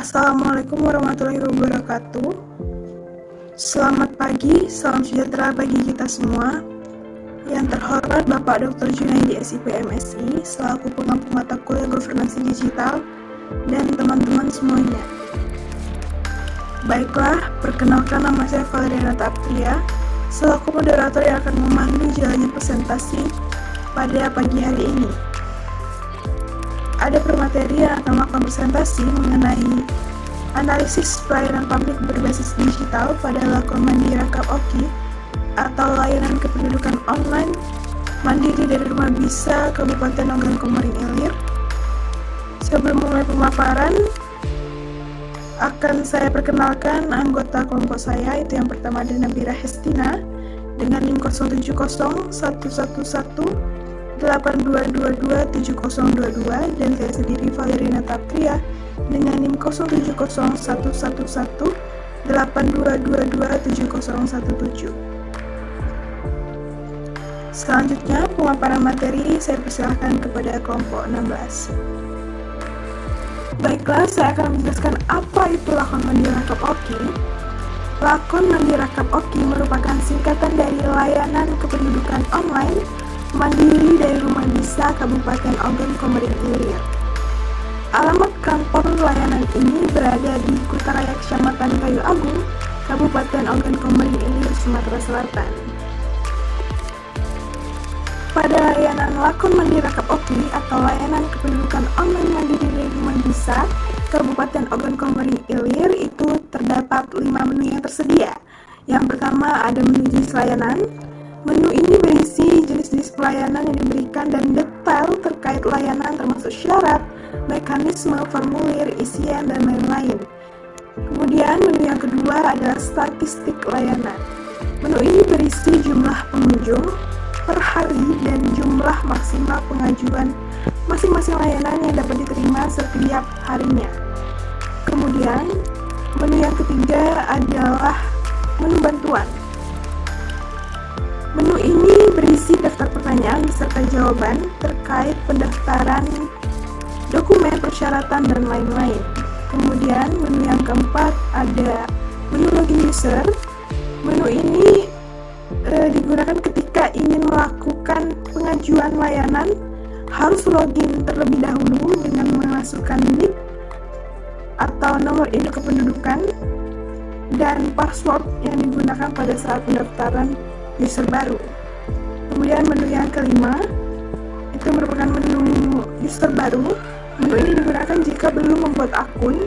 Assalamualaikum warahmatullahi wabarakatuh. Selamat pagi, salam sejahtera bagi kita semua. Yang terhormat Bapak Dr. Junaidi SIP MSI selaku pengampu mata kuliah Governansi Digital dan teman-teman semuanya. Baiklah, perkenalkan nama saya Valeriana Taptria selaku moderator yang akan memandu jalannya presentasi pada pagi hari ini. Ada permateri yang akan melakukan presentasi mengenai analisis pelayanan publik berbasis digital pada lakon Mandiri Rakap Oki atau layanan kependudukan online mandiri dari Rumah Bisa Kabupaten Ogan Komering Ilir. Sebelum mulai pemaparan, akan saya perkenalkan anggota kelompok saya, itu yang pertama ada Nabila Hestina dengan NIM 07011182227022 dan saya sendiri Valeriana Taptria dengan NIM 071182227017. Selanjutnya pemaparan materi saya persilahkan kepada kelompok 16. Baiklah, saya akan menjelaskan apa itu lakon Mandiri Rakap Oki. Lakon Mandiri Rakap Oki merupakan singkatan dari layanan kependudukan online mandiri dari Rumah Bisa Kabupaten Ogan Komering Ilir. Alamat kantor layanan ini berada di Kutaraya, Kecamatan Kayu Agung, Kabupaten Ogan Komering Ilir, Sumatera Selatan. Pada layanan lakon Mandiri Rakap Oki atau layanan kependudukan online mandiri dari Rumah Bisa Kabupaten Ogan Komering Ilir itu terdapat 5 menu yang tersedia. Yang pertama ada menu jenis layanan. Menu ini berisi jenis-jenis pelayanan yang diberikan dan detail terkait layanan termasuk syarat, mekanisme, formulir, isian, dan lain-lain. Kemudian menu yang kedua adalah statistik layanan. Menu ini berisi jumlah pengunjung per hari dan jumlah maksimal pengajuan masing-masing layanan yang dapat diterima setiap harinya. Kemudian menu yang ketiga adalah menu bantuan. Menu ini berisi daftar pertanyaan beserta jawaban terkait pendaftaran dokumen, persyaratan, dan lain-lain. Kemudian menu yang keempat ada menu login user. Menu ini digunakan ketika ingin melakukan pengajuan layanan, harus login terlebih dahulu dengan memasukkan NIK atau nomor induk kependudukan dan password yang digunakan pada saat pendaftaran user baru. Kemudian menu yang kelima itu merupakan menu user baru. Menu ini digunakan jika belum membuat akun.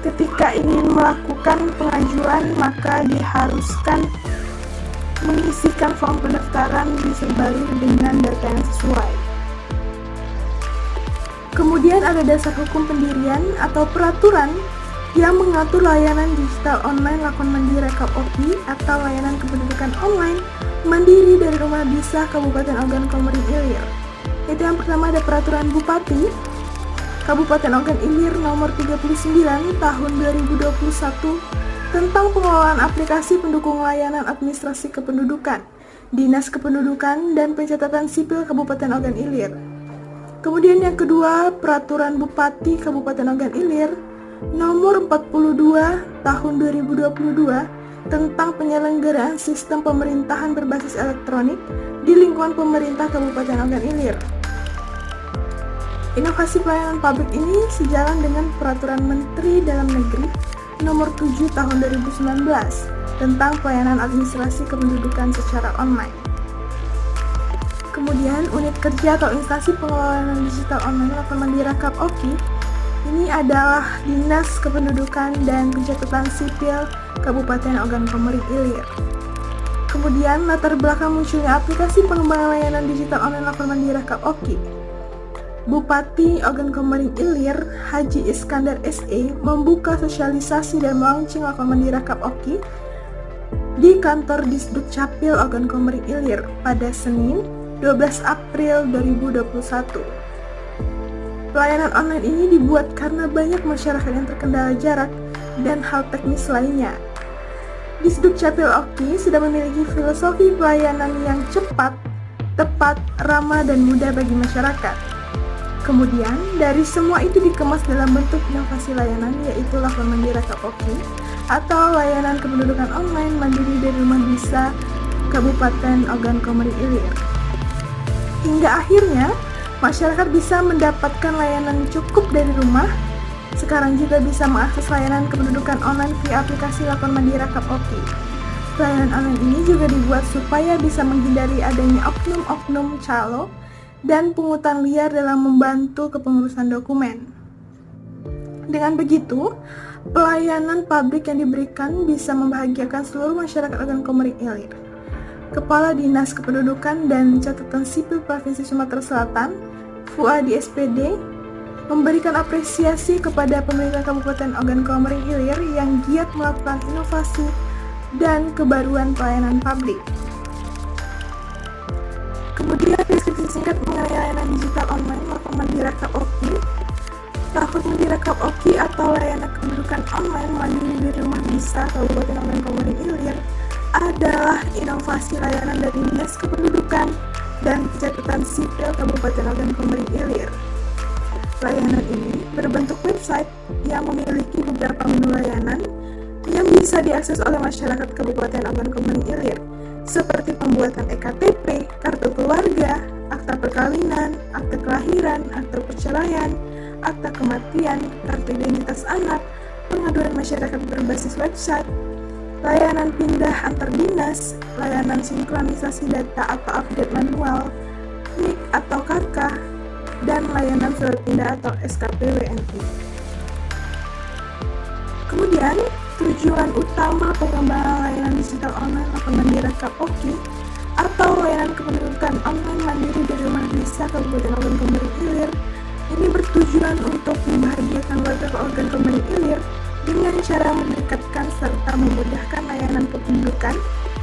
Ketika ingin melakukan pengajuan, maka diharuskan mengisikan form pendaftaran user baru dengan data yang sesuai. Kemudian ada dasar hukum pendirian atau peraturan yang mengatur layanan digital online lakon Mandiri Rakap Oki atau layanan kependudukan online mandiri dari Rumah Bisa Kabupaten Ogan Komering Ilir. Itu yang pertama ada peraturan Bupati Kabupaten Ogan Ilir nomor 39 tahun 2021 tentang pengelolaan aplikasi pendukung layanan administrasi kependudukan, Dinas Kependudukan dan Pencatatan Sipil Kabupaten Ogan Ilir. Kemudian yang kedua, peraturan Bupati Kabupaten Ogan Ilir nomor 42 tahun 2022 tentang penyelenggaraan sistem pemerintahan berbasis elektronik di lingkungan pemerintah Kabupaten Ogan Ilir. Inovasi pelayanan publik ini sejalan dengan peraturan Menteri Dalam Negeri nomor 7 tahun 2019 tentang pelayanan administrasi kependudukan secara online. Kemudian unit kerja atau instansi pengelolaan digital online lakon Mandiri Rakap Oki ini adalah Dinas Kependudukan dan Pencatatan Sipil Kabupaten Ogan Komering Ilir. Kemudian latar belakang munculnya aplikasi pengembangan layanan digital online lakon Mandiri Rakap Oki. Bupati Ogan Komering Ilir Haji Iskandar SE membuka sosialisasi dan melaunching lakon Mandiri Rakap Oki di kantor Disduk Capil Ogan Komering Ilir pada Senin 12 April 2021. Pelayanan online ini dibuat karena banyak masyarakat yang terkendala jarak dan hal teknis lainnya. Disduk Capil Oki sudah memiliki filosofi pelayanan yang cepat, tepat, ramah, dan mudah bagi masyarakat. Kemudian, dari semua itu dikemas dalam bentuk inovasi layanan, yaitu Lakon Mandiri Kapoki atau layanan kependudukan online mandiri dari Rumah Bisa Kabupaten Ogan Komering Ilir. Hingga akhirnya, masyarakat bisa mendapatkan layanan cukup dari rumah. Sekarang juga bisa mengakses layanan kependudukan online via aplikasi Lakon Mandiri Kapoki. Layanan online ini juga dibuat supaya bisa menghindari adanya oknum-oknum calo dan pungutan liar dalam membantu kepengurusan dokumen. Dengan begitu, pelayanan publik yang diberikan bisa membahagiakan seluruh masyarakat Ogan Komering Ilir. Kepala Dinas Kependudukan dan Catatan Sipil Provinsi Sumatera Selatan, Fuadi SPD, memberikan apresiasi kepada pemerintah Kabupaten Ogan Komering Ilir yang giat melakukan inovasi dan kebaruan pelayanan publik. Kemudian deskripsi singkat mengenai layanan digital online Lakon Mandiri Kapoki. Lakon Mandiri Kapoki atau layanan kependudukan online mandiri di Rumah Bisa Kabupaten Ogan Komering Ilir adalah inovasi layanan dari Dinas Kependudukan dan Catatan Sipil Kabupaten Ogan Komering Ilir. Layanan ini berbentuk website yang memiliki beberapa menu layanan yang bisa diakses oleh masyarakat Kabupaten Ogan Komering Ilir, seperti pembuatan EKTP, kartu keluarga, akta perkawinan, akta kelahiran, akta perceraian, akta kematian, kartu identitas anak, pengaduan masyarakat berbasis website, layanan pindah antar dinas, layanan sinkronisasi data atau update manual, NIK atau KK, dan layanan surat pindah atau SKP WNI. Kemudian, tujuan utama pengembangan layanan digital online Lakon Mandiri Kapoki atau layanan kependudukan online mandiri dari Rumah Bisa Kabupaten Ogan Komering Ilir ini bertujuan untuk membahagiakan warga Ogan Komering Ilir dengan cara mendekatkan serta memudahkan layanan kependudukan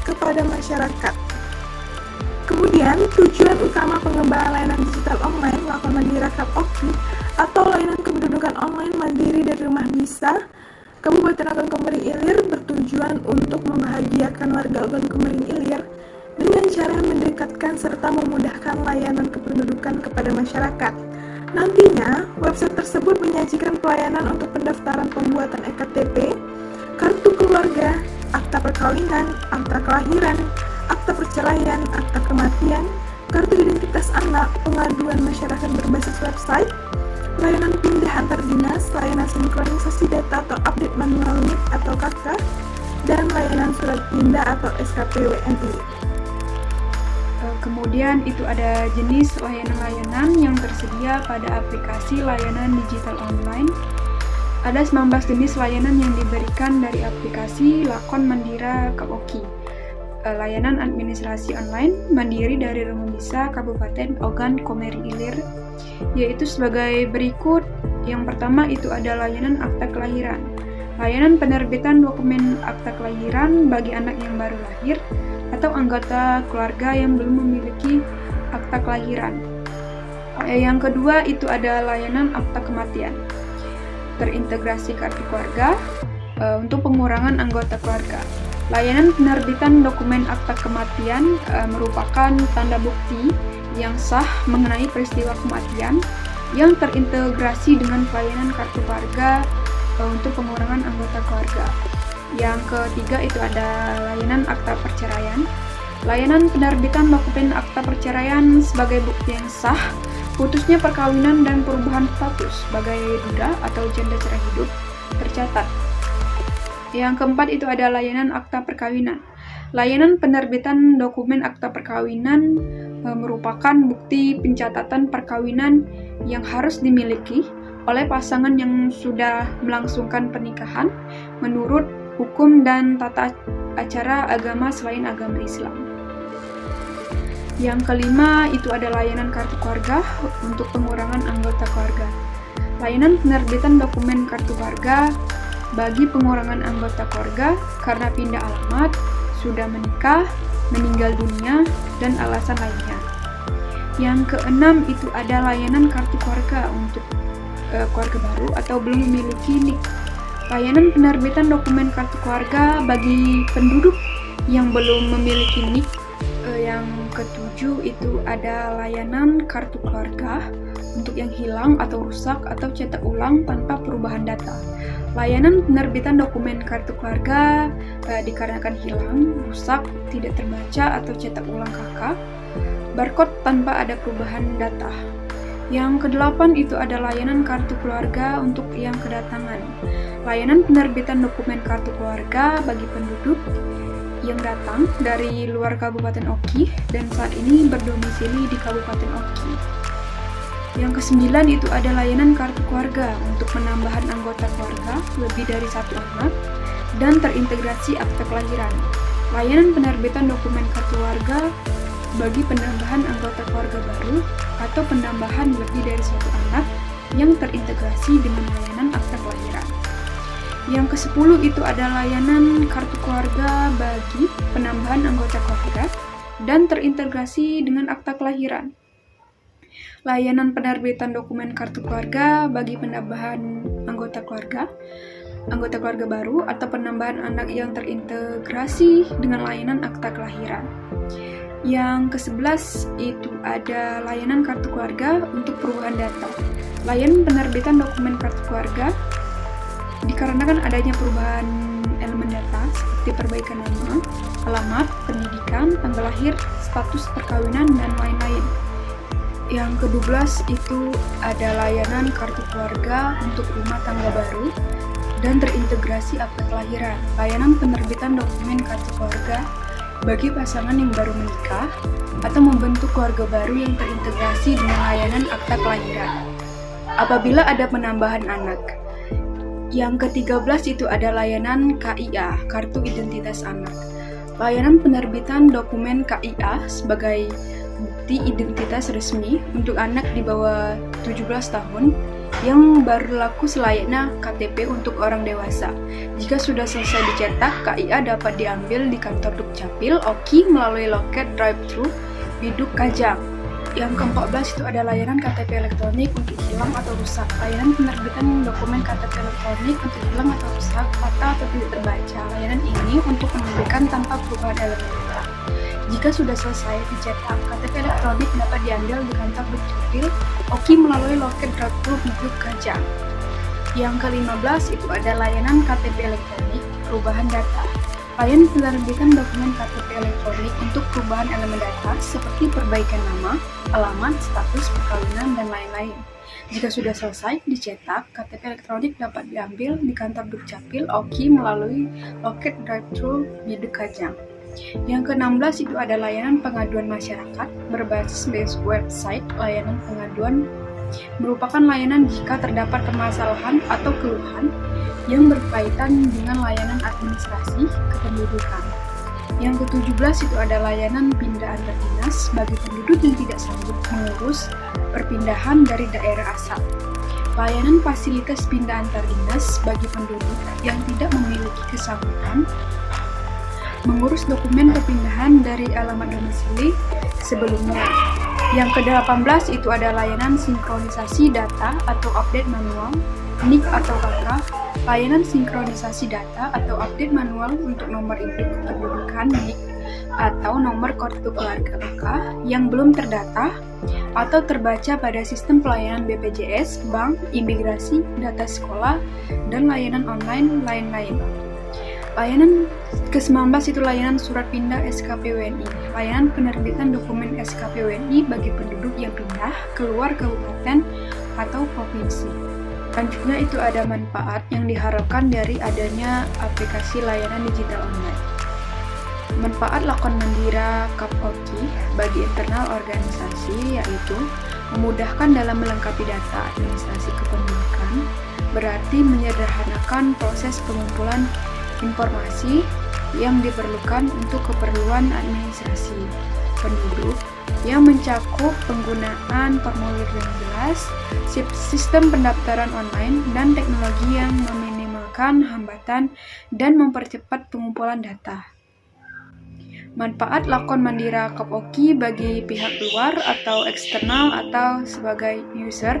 kepada masyarakat. Kemudian, tujuan utama pengembangan layanan digital online Lakon Mandiri Kapoki atau layanan kependudukan online mandiri dari Rumah Bisa Kabupaten Ogan Komering Ilir bertujuan untuk membahagiakan warga Ogan Komering Ilir dengan cara mendekatkan serta memudahkan layanan kependudukan kepada masyarakat. Nantinya, website tersebut menyajikan pelayanan untuk pendaftaran pembuatan EKTP, kartu keluarga, akta perkawinan, akta kelahiran, akta perceraian, akta kematian, kartu identitas anak, pengaduan masyarakat berbasis website, layanan pindah antar dinas, layanan sinkronisasi data atau update manual NIK atau KK, dan layanan surat pindah atau SKP WNI. Kemudian itu ada jenis layanan-layanan yang tersedia pada aplikasi layanan digital online. Ada 19 jenis layanan yang diberikan dari aplikasi Lakon Mandiri Kapoki. Layanan administrasi online mandiri dari Rumah Bisa Kabupaten Ogan Komering Ilir, yaitu sebagai berikut. Yang pertama itu ada layanan akta kelahiran. Layanan penerbitan dokumen akta kelahiran bagi anak yang baru lahir atau anggota keluarga yang belum memiliki akta kelahiran. Yang kedua itu ada layanan akta kematian. Terintegrasi kartu keluarga untuk pengurangan anggota keluarga. Layanan penerbitan dokumen akta kematian merupakan tanda bukti yang sah mengenai peristiwa kematian yang terintegrasi dengan pelayanan kartu keluarga untuk pengurangan anggota keluarga. Yang ketiga itu ada layanan akta perceraian. Layanan penerbitan dokumen akta perceraian sebagai bukti yang sah putusnya perkawinan dan perubahan status sebagai duda atau janda cerai hidup tercatat. Yang keempat itu ada layanan akta perkawinan. Layanan penerbitan dokumen akta perkawinan merupakan bukti pencatatan perkawinan yang harus dimiliki oleh pasangan yang sudah melangsungkan pernikahan menurut hukum dan tata acara agama selain agama Islam. Yang kelima itu ada layanan kartu keluarga untuk pengurangan anggota keluarga. Layanan penerbitan dokumen kartu keluarga bagi pengurangan anggota keluarga karena pindah alamat, sudah menikah, meninggal dunia, dan alasan lainnya. Yang keenam itu ada layanan kartu keluarga untuk keluarga baru atau belum memiliki NIK. Layanan penerbitan dokumen kartu keluarga bagi penduduk yang belum memiliki NIK. Yang ketujuh itu ada layanan kartu keluarga untuk yang hilang atau rusak atau cetak ulang tanpa perubahan data. Layanan penerbitan dokumen kartu keluarga dikarenakan hilang, rusak, tidak terbaca atau cetak ulang KK, barcode tanpa ada perubahan data. Yang ke-8 itu ada layanan kartu keluarga untuk yang kedatangan. Layanan penerbitan dokumen kartu keluarga bagi penduduk yang datang dari luar Kabupaten Oki dan saat ini berdomisili di Kabupaten Oki. Yang ke-9 itu ada layanan kartu keluarga untuk penambahan anggota keluarga lebih dari 1 anak dan terintegrasi akte kelahiran. Layanan penerbitan dokumen kartu keluarga bagi penambahan anggota keluarga baru atau penambahan lebih dari 1 anak yang terintegrasi dengan layanan akte kelahiran. Yang ke-10 itu ada layanan kartu keluarga bagi penambahan anggota keluarga dan terintegrasi dengan akta kelahiran. Layanan penerbitan dokumen kartu keluarga bagi penambahan anggota keluarga baru atau penambahan anak yang terintegrasi dengan layanan akta kelahiran. Yang ke-11 itu ada layanan kartu keluarga untuk perubahan data. Layanan penerbitan dokumen kartu keluarga dikarenakan adanya perubahan elemen data seperti perbaikan nama, alamat, pendidikan, tanggal lahir, status perkawinan, dan lain-lain. Yang ke-12 itu ada layanan kartu keluarga untuk rumah tangga baru dan terintegrasi akte kelahiran. Layanan penerbitan dokumen kartu keluarga bagi pasangan yang baru menikah atau membentuk keluarga baru yang terintegrasi dengan layanan akta kelahiran. Apabila ada penambahan anak. Yang ke-13 itu ada layanan KIA, Kartu Identitas Anak. Layanan penerbitan dokumen KIA sebagai bukti identitas resmi untuk anak di bawah 17 tahun yang berlaku selayaknya KTP untuk orang dewasa. Jika sudah selesai dicetak, KIA dapat diambil di kantor Dukcapil Oki melalui loket drive-thru Biduk Kajang. Yang ke-14 itu ada layanan KTP elektronik untuk hilang atau rusak. Layanan penerbitan dokumen KTP elektronik untuk hilang atau rusak atau tidak terbaca. Layanan ini untuk pendidikan tanpa perubahan elemen data. Jika sudah selesai dicetak, KTP elektronik dapat diambil di kantor Dukcapil Oki melalui loket drive-thru Biduk Kajang. Yang ke-15 itu ada layanan KTP elektronik perubahan data. Layanan penerbitan dokumen KTP elektronik untuk perubahan elemen data seperti perbaikan nama, alamat, status perkawinan, dan lain-lain. Jika sudah selesai dicetak, KTP elektronik dapat diambil di kantor Dukcapil Oki melalui loket drive-thru Biduk Kajang. Yang ke-16 itu ada layanan pengaduan masyarakat berbasis website. Layanan pengaduan merupakan layanan jika terdapat permasalahan atau keluhan yang berkaitan dengan layanan administrasi kependudukan. Yang ke-17 itu ada layanan pindah antar dinas bagi penduduk yang tidak sanggup mengurus perpindahan dari daerah asal. Layanan fasilitas pindah antar dinas bagi penduduk yang tidak memiliki kesanggupan mengurus dokumen perpindahan dari alamat domisili sebelumnya. Yang ke-18 itu ada layanan sinkronisasi data atau update manual, NIK atau KK, layanan sinkronisasi data atau update manual untuk nomor induk kependudukan NIK atau nomor kartu keluarga KK yang belum terdata atau terbaca pada sistem pelayanan BPJS, bank, imigrasi, data sekolah, dan layanan online lain-lain. Layanan ke-19 itu layanan surat pindah SKP WNI. Layanan penerbitan dokumen SKP WNI bagi penduduk yang pindah keluar kabupaten atau provinsi. Selanjutnya itu ada manfaat yang diharapkan dari adanya aplikasi layanan digital online. Manfaat lakon Mandira Kap Oki bagi internal organisasi yaitu memudahkan dalam melengkapi data administrasi kependudukan, berarti menyederhanakan proses pengumpulan informasi yang diperlukan untuk keperluan administrasi penduduk yang mencakup penggunaan formulir yang jelas, sistem pendaftaran online, dan teknologi yang meminimalkan hambatan dan mempercepat pengumpulan data. Manfaat lakon Mandira Kap Oki bagi pihak luar atau eksternal atau sebagai user.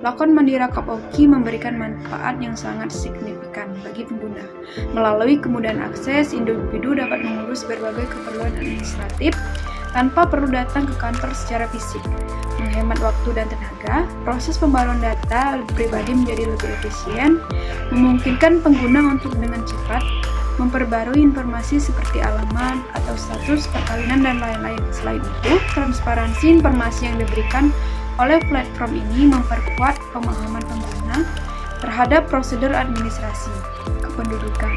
Lakon Mandira Kap Oki memberikan manfaat yang sangat signifikan bagi pengguna. Melalui kemudahan akses, individu dapat mengurus berbagai keperluan administratif tanpa perlu datang ke kantor secara fisik. Menghemat waktu dan tenaga, proses pembaruan data pribadi menjadi lebih efisien, memungkinkan pengguna untuk dengan cepat memperbarui informasi seperti alamat atau status perkawinan dan lain-lain. Selain itu, transparansi informasi yang diberikan oleh platform ini memperkuat pemahaman pengguna terhadap prosedur administrasi kependudukan.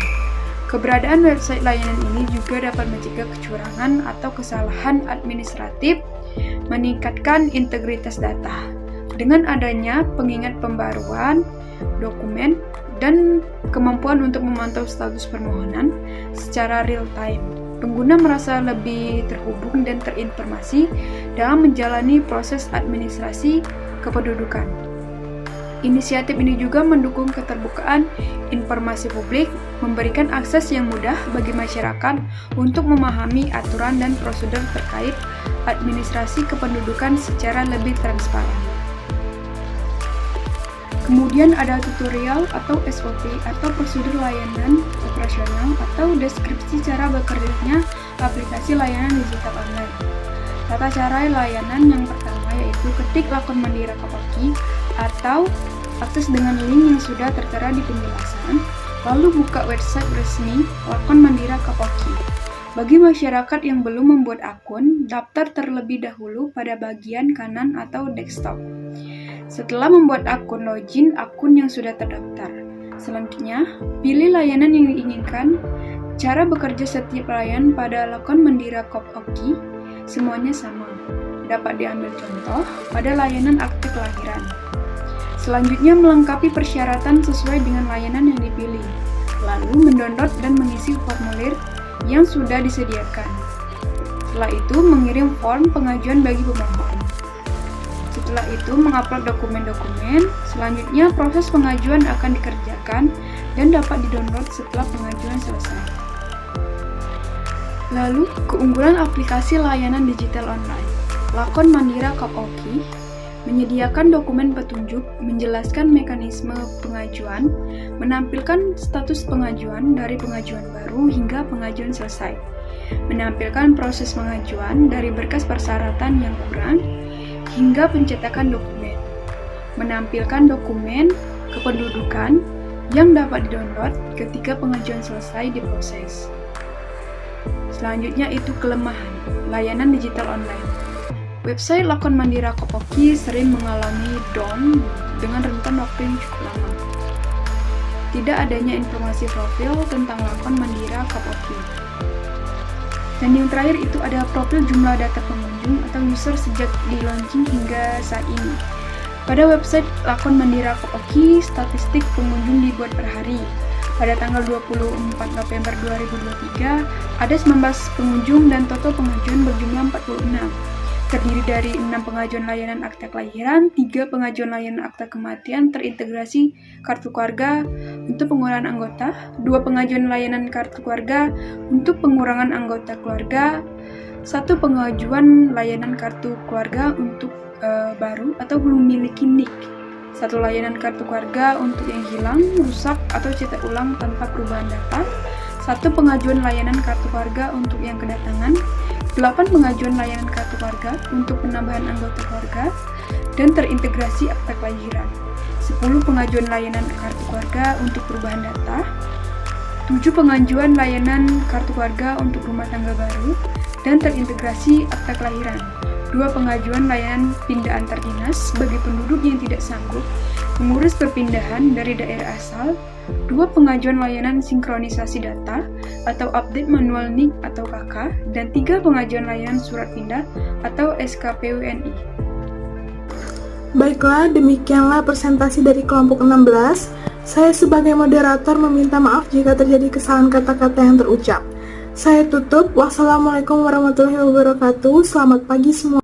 Keberadaan website layanan ini juga dapat mencegah kecurangan atau kesalahan administratif, meningkatkan integritas data. Dengan adanya pengingat pembaruan dokumen dan kemampuan untuk memantau status permohonan secara real time, pengguna merasa lebih terhubung dan terinformasi dalam menjalani proses administrasi kependudukan. Inisiatif ini juga mendukung keterbukaan informasi publik, memberikan akses yang mudah bagi masyarakat untuk memahami aturan dan prosedur terkait administrasi kependudukan secara lebih transparan. Kemudian ada tutorial atau SOP atau prosedur layanan operasional atau deskripsi cara bekerjanya aplikasi layanan digital online. Tata cara layanan yang pertama yaitu ketik lakon Mandira Kapoki atau akses dengan link yang sudah tertera di penjelasan, lalu buka website resmi Lakon Mandira Kapoki. Bagi masyarakat yang belum membuat akun, daftar terlebih dahulu pada bagian kanan atau desktop. Setelah membuat akun, login akun yang sudah terdaftar. Selanjutnya, pilih layanan yang diinginkan. Cara bekerja setiap layanan pada Lakon Mandira Kapoki semuanya sama. Dapat diambil contoh pada layanan akte kelahiran. Selanjutnya, melengkapi persyaratan sesuai dengan layanan yang dipilih. Lalu, mendownload dan mengisi formulir yang sudah disediakan. Setelah itu, mengirim form pengajuan bagi pemohon. Setelah itu, mengupload dokumen-dokumen. Selanjutnya, proses pengajuan akan dikerjakan dan dapat didownload setelah pengajuan selesai. Lalu, keunggulan aplikasi layanan digital online. Lakon Mandira Kapoki menyediakan dokumen petunjuk, menjelaskan mekanisme pengajuan, menampilkan status pengajuan dari pengajuan baru hingga pengajuan selesai, menampilkan proses pengajuan dari berkas persyaratan yang kurang hingga pencetakan dokumen, menampilkan dokumen kependudukan yang dapat didownload ketika pengajuan selesai diproses. Selanjutnya itu kelemahan layanan digital online. Website Lakon Mandira Kapoki sering mengalami down dengan rentan waktu yang cukup lama. Tidak adanya informasi profil tentang Lakon Mandira Kapoki. Dan yang terakhir itu ada profil jumlah data pengunjung atau user sejak di launching hingga saat ini. Pada website Lakon Mandira Kapoki, statistik pengunjung dibuat per hari. Pada tanggal 24 November 2023, ada 19 pengunjung dan total pengajuan berjumlah 46. Terdiri dari 6 pengajuan layanan akta kelahiran, 3 pengajuan layanan akta kematian terintegrasi kartu keluarga untuk pengurangan anggota, 2 pengajuan layanan kartu keluarga untuk pengurangan anggota keluarga, 1 pengajuan layanan kartu keluarga untuk baru atau belum memiliki NIK, 1 layanan kartu keluarga untuk yang hilang, rusak atau cetak ulang tanpa perubahan data, 1 pengajuan layanan kartu keluarga untuk yang kedatangan, 8 pengajuan layanan kartu keluarga untuk penambahan anggota keluarga dan terintegrasi akta kelahiran, 10 pengajuan layanan kartu keluarga untuk perubahan data, 7 pengajuan layanan kartu keluarga untuk rumah tangga baru dan terintegrasi akta kelahiran, 2 pengajuan layanan pindah antar dinas bagi penduduk yang tidak sanggup mengurus perpindahan dari daerah asal, 2 pengajuan layanan sinkronisasi data atau update manual NIK atau KK, dan 3 pengajuan layanan surat pindah atau SKPWNI. Baiklah, demikianlah presentasi dari kelompok 16. Saya sebagai moderator meminta maaf jika terjadi kesalahan kata-kata yang terucap. Saya tutup. Wassalamualaikum warahmatullahi wabarakatuh. Selamat pagi semua.